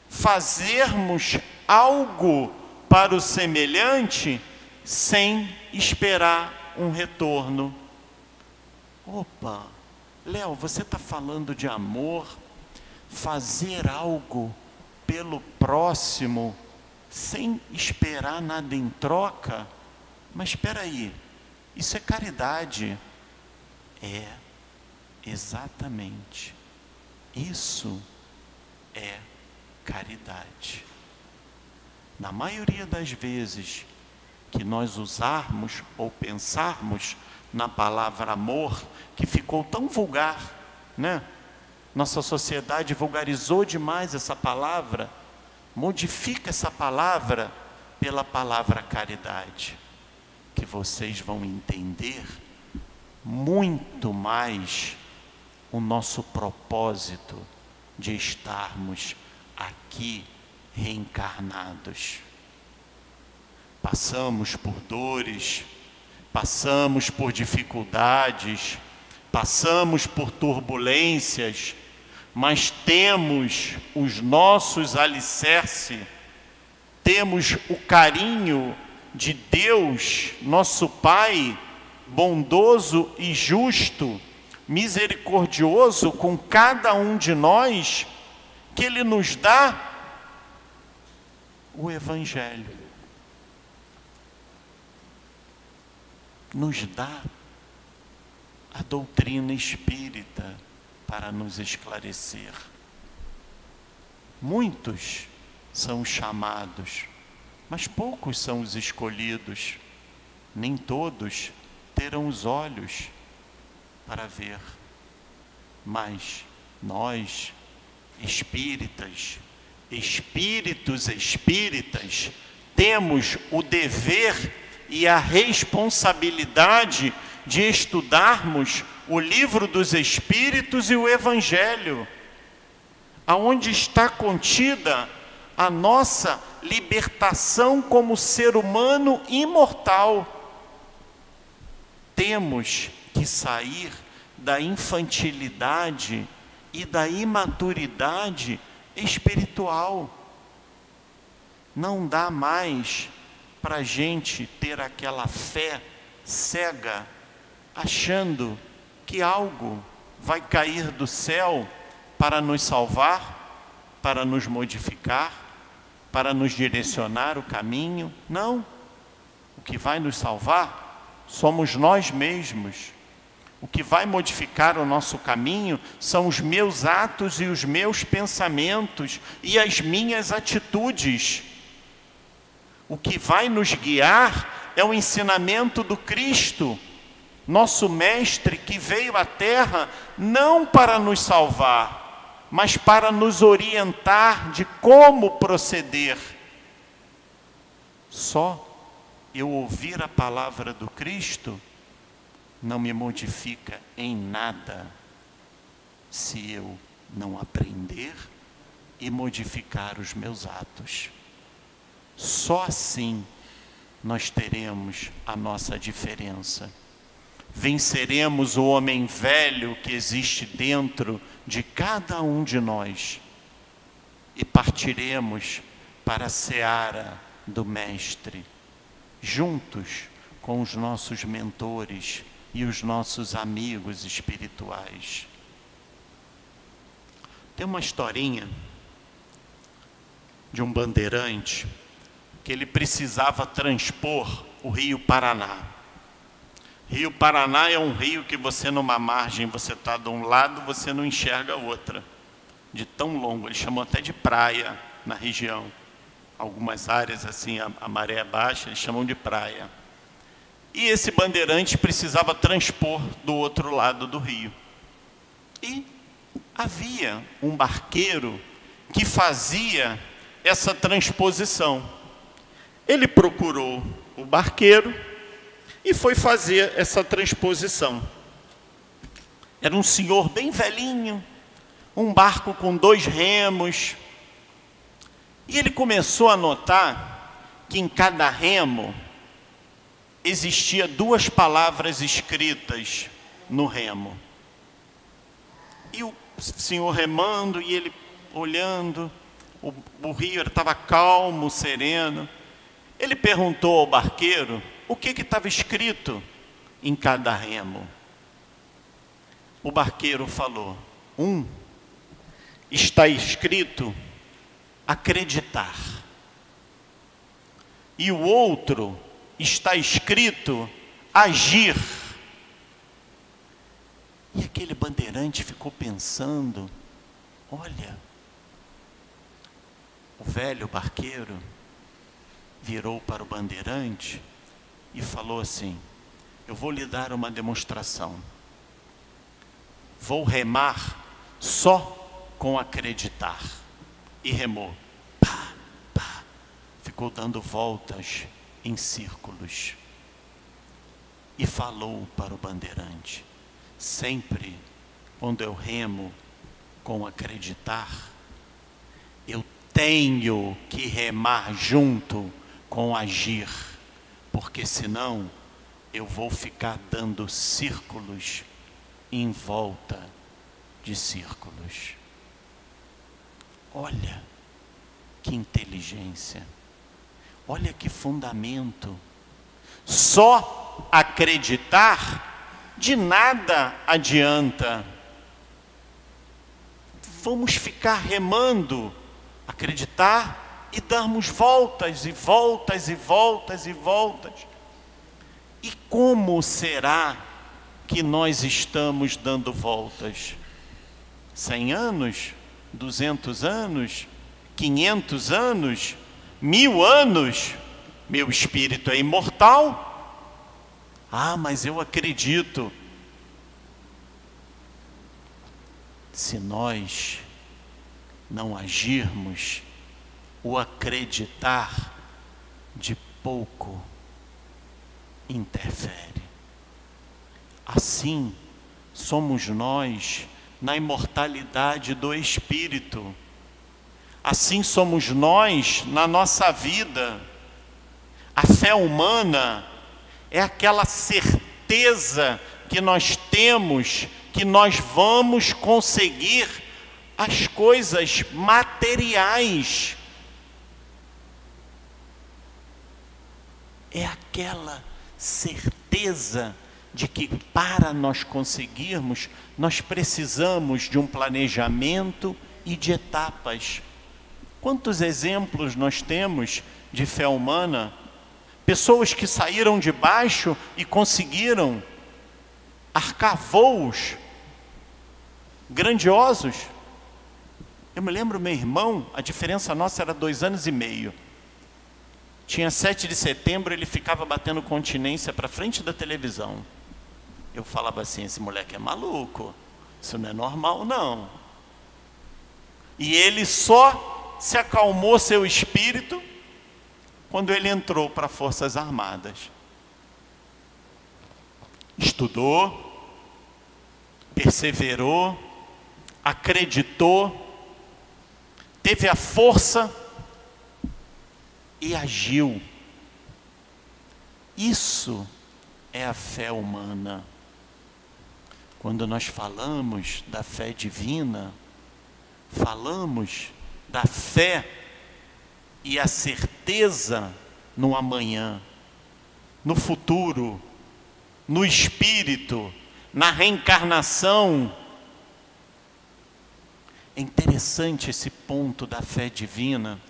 Fazermos algo para o semelhante sem esperar um retorno. Opa, Léo, você está falando de amor, fazer algo pelo próximo sem esperar nada em troca? Mas espera aí, isso é caridade. É, exatamente. Isso é caridade. Na maioria das vezes que nós usarmos ou pensarmos na palavra amor, que ficou tão vulgar, né? Nossa sociedade vulgarizou demais essa palavra. Modifica essa palavra pela palavra caridade, que vocês vão entender muito mais o nosso propósito de estarmos aqui reencarnados. Passamos por dores, passamos por dificuldades, passamos por turbulências, mas temos os nossos alicerces, temos o carinho de Deus, nosso Pai, bondoso e justo, misericordioso com cada um de nós, que Ele nos dá o Evangelho. Nos dá a doutrina espírita para nos esclarecer. Muitos são os chamados, mas poucos são os escolhidos. Nem todos terão os olhos para ver. Mas nós, espíritas, espíritos espíritas, temos o dever e a responsabilidade de estudarmos o livro dos Espíritos e o Evangelho, aonde está contida a nossa libertação como ser humano imortal. Temos que sair da infantilidade e da imaturidade espiritual. Não dá mais para a gente ter aquela fé cega, achando que algo vai cair do céu para nos salvar, para nos modificar, para nos direcionar o caminho. Não. O que vai nos salvar somos nós mesmos. O que vai modificar o nosso caminho são os meus atos e os meus pensamentos e as minhas atitudes. O que vai nos guiar é o ensinamento do Cristo, nosso Mestre, que veio à Terra não para nos salvar, mas para nos orientar de como proceder. Só eu ouvir a palavra do Cristo não me modifica em nada, se eu não aprender e modificar os meus atos. Só assim nós teremos a nossa diferença. Venceremos o homem velho que existe dentro de cada um de nós e partiremos para a seara do Mestre, juntos com os nossos mentores e os nossos amigos espirituais. Tem uma historinha de um bandeirante que ele precisava transpor o Rio Paraná. Rio Paraná é um rio que você numa margem, você está de um lado, você não enxerga a outra, de tão longo. Eles chamam até de praia na região. Algumas áreas assim, a maré baixa, eles chamam de praia. E esse bandeirante precisava transpor do outro lado do rio. E havia um barqueiro que fazia essa transposição. Ele procurou o barqueiro e foi fazer essa transposição. Era um senhor bem velhinho, um barco com 2 remos. E ele começou a notar que em cada remo existia 2 palavras escritas no remo. E o senhor remando e ele olhando, o rio estava calmo, sereno. Ele perguntou ao barqueiro o que estava escrito em cada remo. O barqueiro falou: está escrito acreditar. E o outro está escrito agir. E aquele bandeirante ficou pensando, olha, o velho barqueiro virou para o bandeirante e falou assim: eu vou lhe dar uma demonstração. Vou remar só com acreditar. E remou. Pá, pá. Ficou dando voltas em círculos. E falou para o bandeirante: sempre quando eu remo com acreditar, eu tenho que remar junto com agir, porque senão eu vou ficar dando círculos em volta de círculos. Olha que inteligência, olha que fundamento. Só acreditar de nada adianta. Vamos ficar remando, acreditar e darmos voltas e voltas e voltas e voltas. E como será que nós estamos dando voltas? 100 anos? 200 anos? 500 anos? 1000 anos? Meu espírito é imortal? Ah, mas eu acredito. Se nós não agirmos, o acreditar de pouco interfere. Assim somos nós na imortalidade do Espírito. Assim somos nós na nossa vida. A fé humana é aquela certeza que nós temos que nós vamos conseguir as coisas materiais. É aquela certeza de que para nós conseguirmos, nós precisamos de um planejamento e de etapas. Quantos exemplos nós temos de fé humana? Pessoas que saíram de baixo e conseguiram arcar voos grandiosos. Eu me lembro, meu irmão, a diferença nossa era 2 anos e meio. Tinha 7 de setembro, ele ficava batendo continência para frente da televisão. Eu falava assim: esse moleque é maluco, isso não é normal não. E ele só se acalmou seu espírito quando ele entrou para as Forças Armadas. Estudou, perseverou, acreditou, teve a força e agiu. Isso é a fé humana. Quando nós falamos da fé divina, falamos da fé e a certeza no amanhã, no futuro, no espírito, na reencarnação. É interessante esse ponto da fé divina.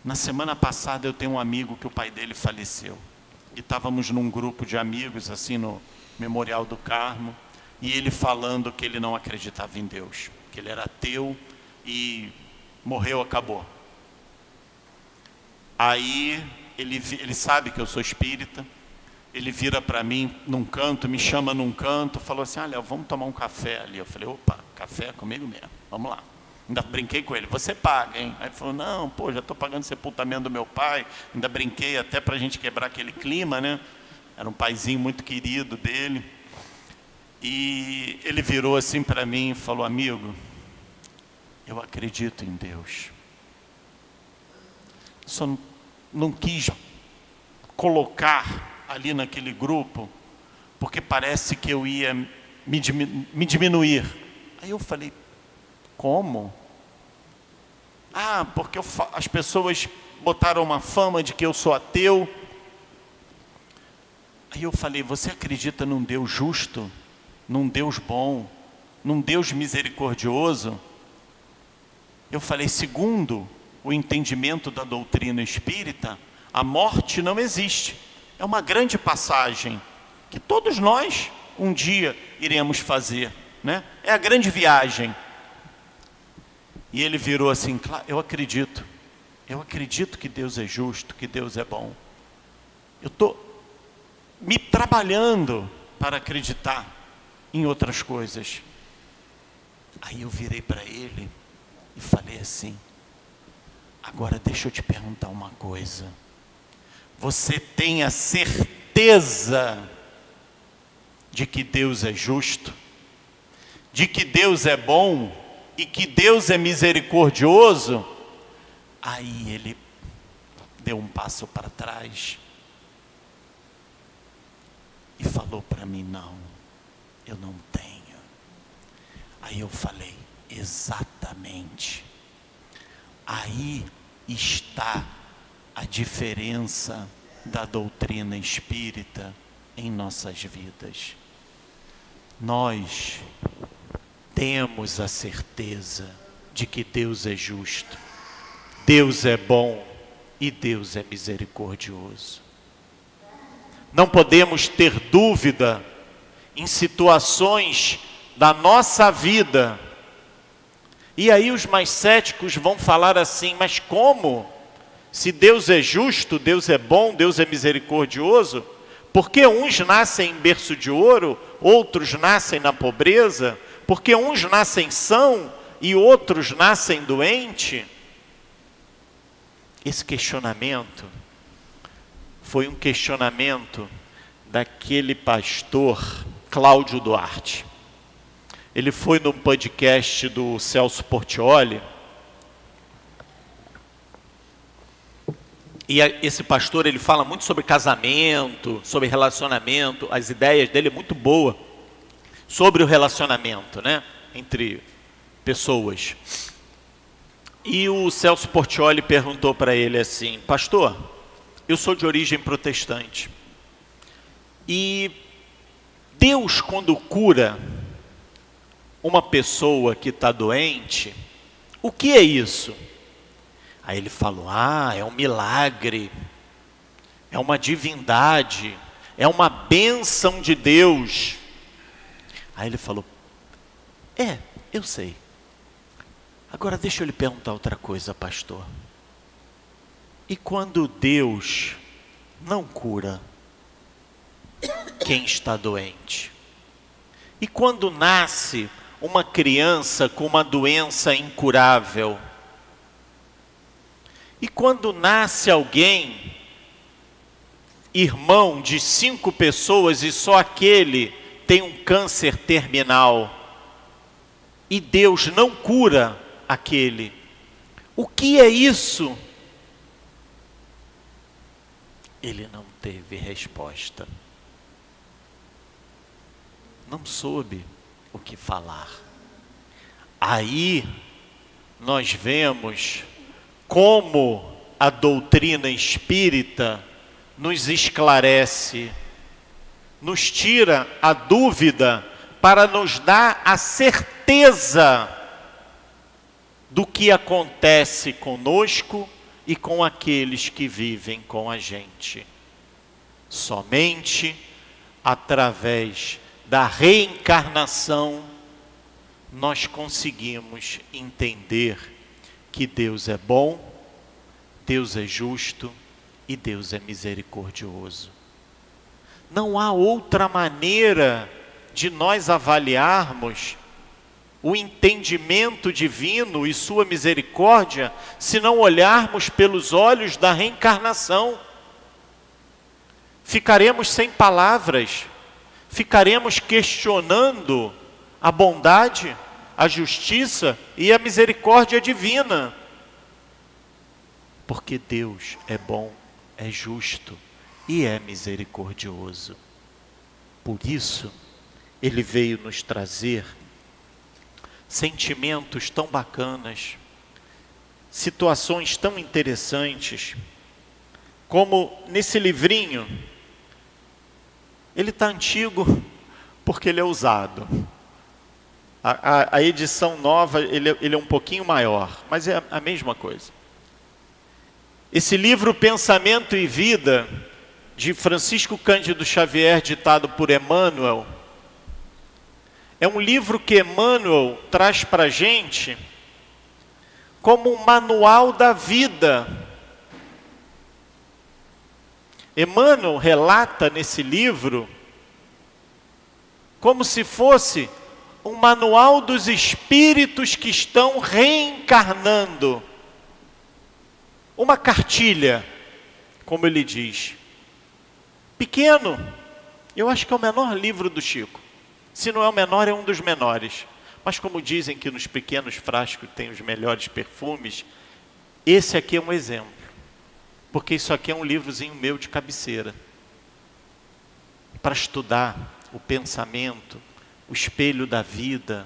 Na semana passada eu tenho um amigo que o pai dele faleceu. E estávamos num grupo de amigos, assim, no Memorial do Carmo, e ele falando que ele não acreditava em Deus, que ele era ateu e morreu, acabou. Aí ele sabe que eu sou espírita, ele vira para mim num canto, me chama num canto, falou assim, olha, vamos tomar um café ali. Eu falei, opa, café é comigo mesmo, vamos lá. Ainda brinquei com ele, você paga, hein? Aí ele falou, não, pô, já estou pagando o sepultamento do meu pai. Ainda brinquei até para a gente quebrar aquele clima, né? Era um paizinho muito querido dele. E ele virou assim para mim e falou, amigo, eu acredito em Deus. Só não quis colocar ali naquele grupo, porque parece que eu ia me diminuir. Aí eu falei, como? Ah, porque as pessoas botaram uma fama de que eu sou ateu. Aí eu falei, você acredita num Deus justo, num Deus bom, num Deus misericordioso? Eu falei, segundo o entendimento da doutrina espírita, a morte não existe. É uma grande passagem que todos nós um dia iremos fazer, né? É a grande viagem. E ele virou assim, claro, eu acredito que Deus é justo, que Deus é bom. Eu estou me trabalhando para acreditar em outras coisas. Aí eu virei para ele e falei assim, agora deixa eu te perguntar uma coisa. Você tem a certeza de que Deus é justo? De que Deus é bom? E que Deus é misericordioso? Aí ele deu um passo para trás e falou para mim, não, eu não tenho. Aí eu falei, exatamente. Aí está a diferença da doutrina espírita em nossas vidas. Nós temos a certeza de que Deus é justo, Deus é bom e Deus é misericordioso. Não podemos ter dúvida em situações da nossa vida. E aí os mais céticos vão falar assim, mas como? Se Deus é justo, Deus é bom, Deus é misericordioso, por que uns nascem em berço de ouro, outros nascem na pobreza? Porque uns nascem são e outros nascem doente? Esse questionamento foi um questionamento daquele pastor Cláudio Duarte. Ele foi num podcast do Celso Portiolli. E esse pastor, ele fala muito sobre casamento, sobre relacionamento. As ideias dele é muito boa sobre o relacionamento, né, entre pessoas. E o Celso Portiolli perguntou para ele assim, pastor, eu sou de origem protestante. E Deus, quando cura uma pessoa que está doente, o que é isso? Aí ele falou, é um milagre, é uma divindade, é uma bênção de Deus. Aí ele falou, eu sei. Agora deixa eu lhe perguntar outra coisa, pastor. E quando Deus não cura quem está doente? E quando nasce uma criança com uma doença incurável? E quando nasce alguém, irmão de 5 pessoas e só aquele tem um câncer terminal, e Deus não cura aquele, o que é isso? Ele não teve resposta. Não soube o que falar. Aí nós vemos como a doutrina espírita nos esclarece, nos tira a dúvida para nos dar a certeza do que acontece conosco e com aqueles que vivem com a gente. Somente através da reencarnação nós conseguimos entender que Deus é bom, Deus é justo e Deus é misericordioso. Não há outra maneira de nós avaliarmos o entendimento divino e sua misericórdia, se não olharmos pelos olhos da reencarnação. Ficaremos sem palavras, ficaremos questionando a bondade, a justiça e a misericórdia divina. Porque Deus é bom, é justo e é misericordioso. Por isso, Ele veio nos trazer sentimentos tão bacanas, situações tão interessantes, como nesse livrinho. Ele está antigo porque ele é usado. A edição nova, ele é um pouquinho maior, mas é a mesma coisa. Esse livro Pensamento e Vida, de Francisco Cândido Xavier, ditado por Emmanuel, é um livro que Emmanuel traz para a gente como um manual da vida. Emmanuel relata nesse livro como se fosse um manual dos espíritos que estão reencarnando. Uma cartilha, como ele diz. Pequeno, eu acho que é o menor livro do Chico. Se não é o menor, é um dos menores. Mas como dizem que nos pequenos frascos tem os melhores perfumes, esse aqui é um exemplo. Porque isso aqui é um livrozinho meu de cabeceira. Para estudar o pensamento, o espelho da vida.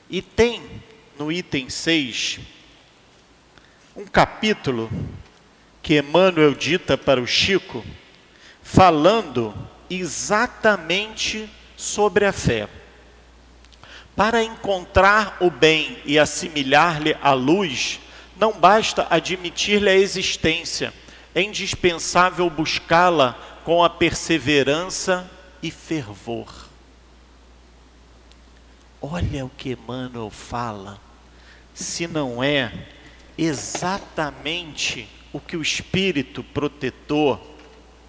E tem, no item 6, um capítulo que Emmanuel dita para o Chico, falando exatamente sobre a fé. Para encontrar o bem e assimilar-lhe a luz, não basta admitir-lhe a existência, é indispensável buscá-la com a perseverança e fervor. Olha o que Emmanuel fala, se não é exatamente o que o espírito protetor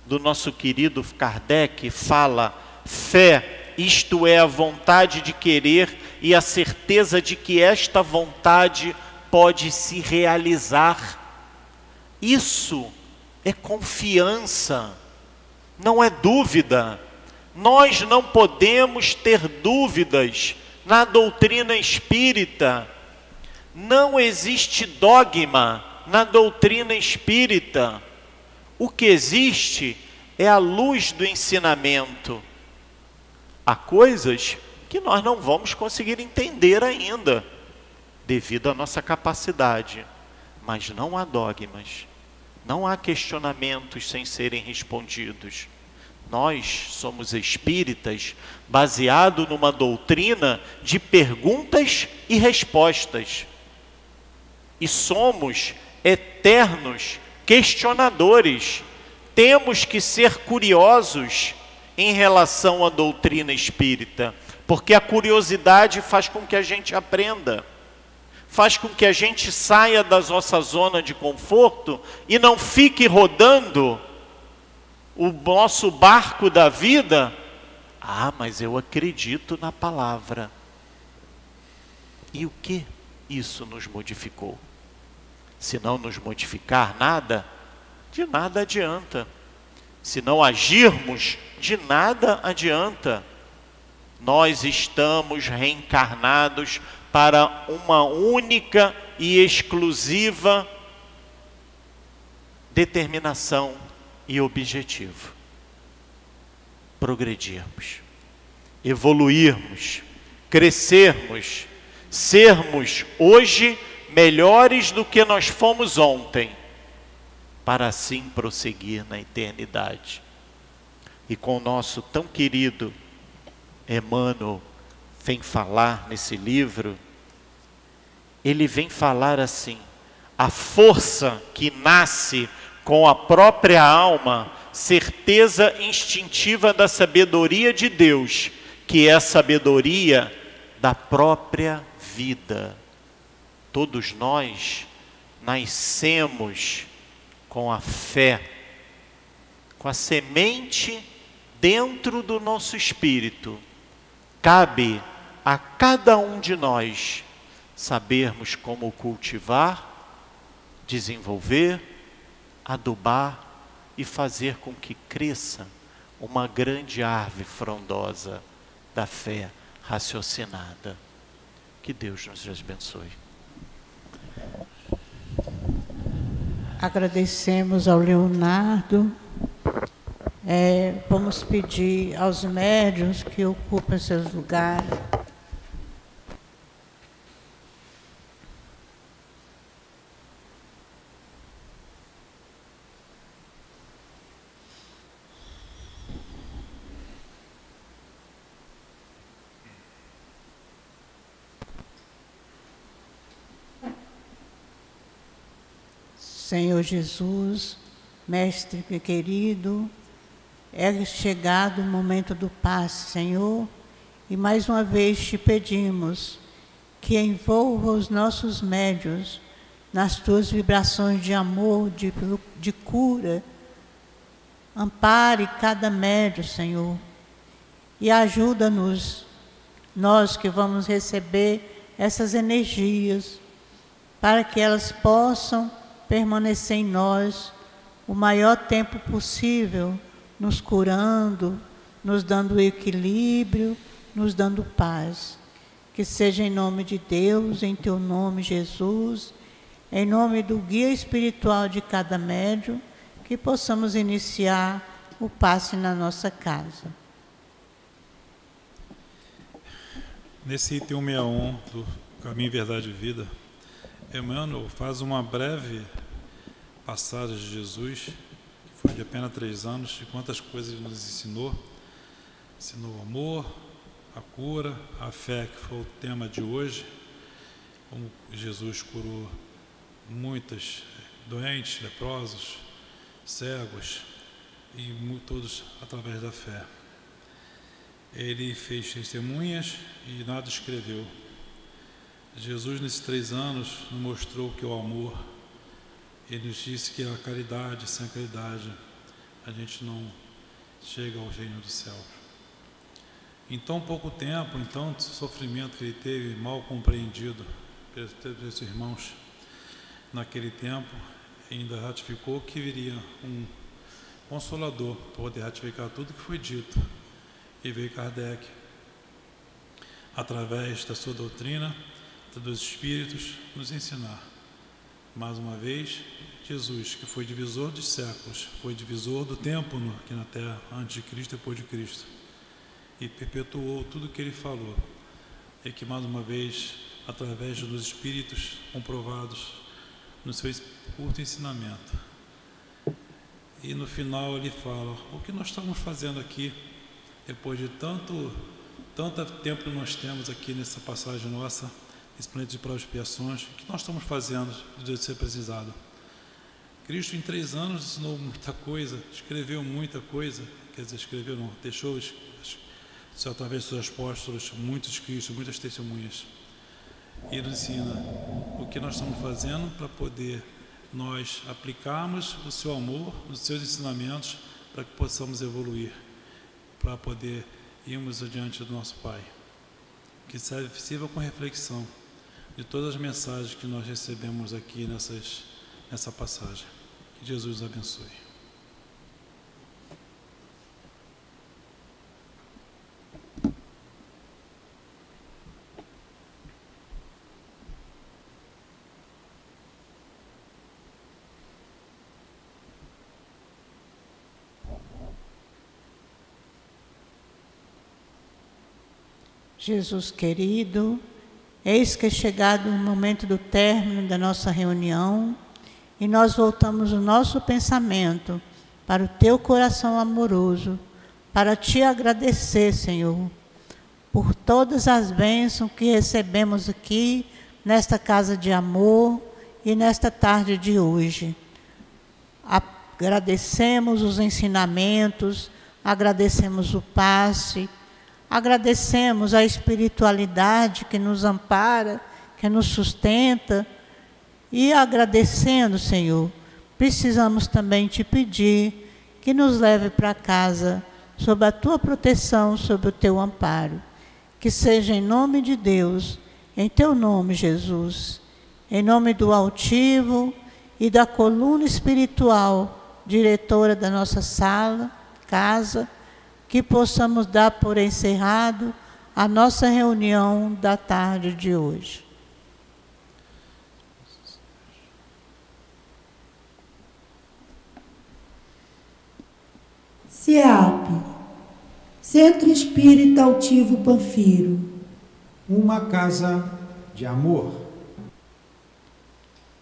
do nosso querido Kardec fala: fé, isto é a vontade de querer e a certeza de que esta vontade pode se realizar. Isso é confiança, não é dúvida. Nós não podemos ter dúvidas na doutrina espírita. Não existe dogma na doutrina espírita. O que existe é a luz do ensinamento. Há coisas que nós não vamos conseguir entender ainda, devido à nossa capacidade. Mas não há dogmas, não há questionamentos sem serem respondidos. Nós somos espíritas baseado numa doutrina de perguntas e respostas. E somos eternos questionadores. Temos que ser curiosos em relação à doutrina espírita, porque a curiosidade faz com que a gente aprenda, faz com que a gente saia da nossa zona de conforto e não fique rodando o nosso barco da vida. Ah, mas eu acredito na palavra. E o que isso nos modificou? Se não nos modificar nada, de nada adianta. Se não agirmos, de nada adianta. Nós estamos reencarnados para uma única e exclusiva determinação e objetivo: progredirmos, evoluirmos, crescermos, sermos hoje melhores do que nós fomos ontem, para assim prosseguir na eternidade. E com o nosso tão querido Emmanuel vem falar nesse livro, ele vem falar assim: a força que nasce com a própria alma, certeza instintiva da sabedoria de Deus, que é a sabedoria da própria vida. Todos nós nascemos com a fé, com a semente dentro do nosso espírito, cabe a cada um de nós sabermos como cultivar, desenvolver, adubar e fazer com que cresça uma grande árvore frondosa da fé raciocinada. Que Deus nos abençoe. Agradecemos ao Leonardo. Vamos pedir aos médiuns que ocupem seus lugares. Senhor Jesus, Mestre querido, é chegado o momento do passe, Senhor, e mais uma vez te pedimos que envolva os nossos médiuns nas tuas vibrações de amor, de cura. Ampare cada médium, Senhor, e ajuda-nos, nós que vamos receber essas energias, para que elas possam permanecer em nós o maior tempo possível, nos curando, nos dando equilíbrio, nos dando paz. Que seja em nome de Deus, em teu nome, Jesus, em nome do guia espiritual de cada médium, que possamos iniciar o passe na nossa casa. Nesse item 161 do Caminho, Verdade e Vida, Emmanuel faz uma breve passagem de Jesus, que foi de apenas 3 anos, de quantas coisas ele nos ensinou. Ensinou o amor, a cura, a fé, que foi o tema de hoje, como Jesus curou muitos doentes, leprosos, cegos, e todos através da fé. Ele fez testemunhas e nada escreveu. Jesus, nesses 3 anos, nos mostrou que o amor, ele nos disse que a caridade, sem a caridade, a gente não chega ao reino do céu. Em tão pouco tempo, em tanto sofrimento que ele teve, mal compreendido pelos irmãos naquele tempo, ainda ratificou que viria um Consolador para poder ratificar tudo que foi dito. E veio Kardec, através da sua doutrina, dos Espíritos, nos ensinar. Mais uma vez, Jesus, que foi divisor dos séculos, foi divisor do tempo aqui na Terra, antes de Cristo e depois de Cristo, e perpetuou tudo o que ele falou, e que mais uma vez, através dos Espíritos comprovados no seu curto ensinamento. E no final ele fala, o que nós estamos fazendo aqui, depois de tanto tempo que nós temos aqui nessa passagem nossa, esse planeta de provas e expiações, o que nós estamos fazendo de ser precisado? Cristo em 3 anos ensinou muita coisa, escreveu muita coisa, quer dizer, escreveu não, deixou através dos seus apóstolos muitos escritos, muitas testemunhas. E ele ensina o que nós estamos fazendo para poder nós aplicarmos o seu amor, os seus ensinamentos, para que possamos evoluir, para poder irmos adiante do nosso Pai. Que sirva com reflexão de todas as mensagens que nós recebemos aqui nessa passagem. Que Jesus nos abençoe. Jesus querido, eis que é chegado o momento do término da nossa reunião e nós voltamos o nosso pensamento para o teu coração amoroso, para te agradecer, Senhor, por todas as bênçãos que recebemos aqui nesta casa de amor e nesta tarde de hoje. Agradecemos os ensinamentos, agradecemos o passe, agradecemos a espiritualidade que nos ampara, que nos sustenta. E agradecendo, Senhor, precisamos também te pedir que nos leve para casa sob a tua proteção, sob o teu amparo. Que seja em nome de Deus, em teu nome, Jesus, em nome do altivo e da coluna espiritual, diretora da nossa sala, casa, que possamos dar por encerrado a nossa reunião da tarde de hoje. CEAP, Centro Espírita Altivo Panfiro. Uma casa de amor.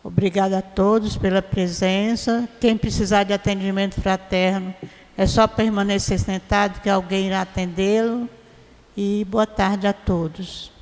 Obrigada a todos pela presença. Quem precisar de atendimento fraterno, é só permanecer sentado que alguém irá atendê-lo. E boa tarde a todos.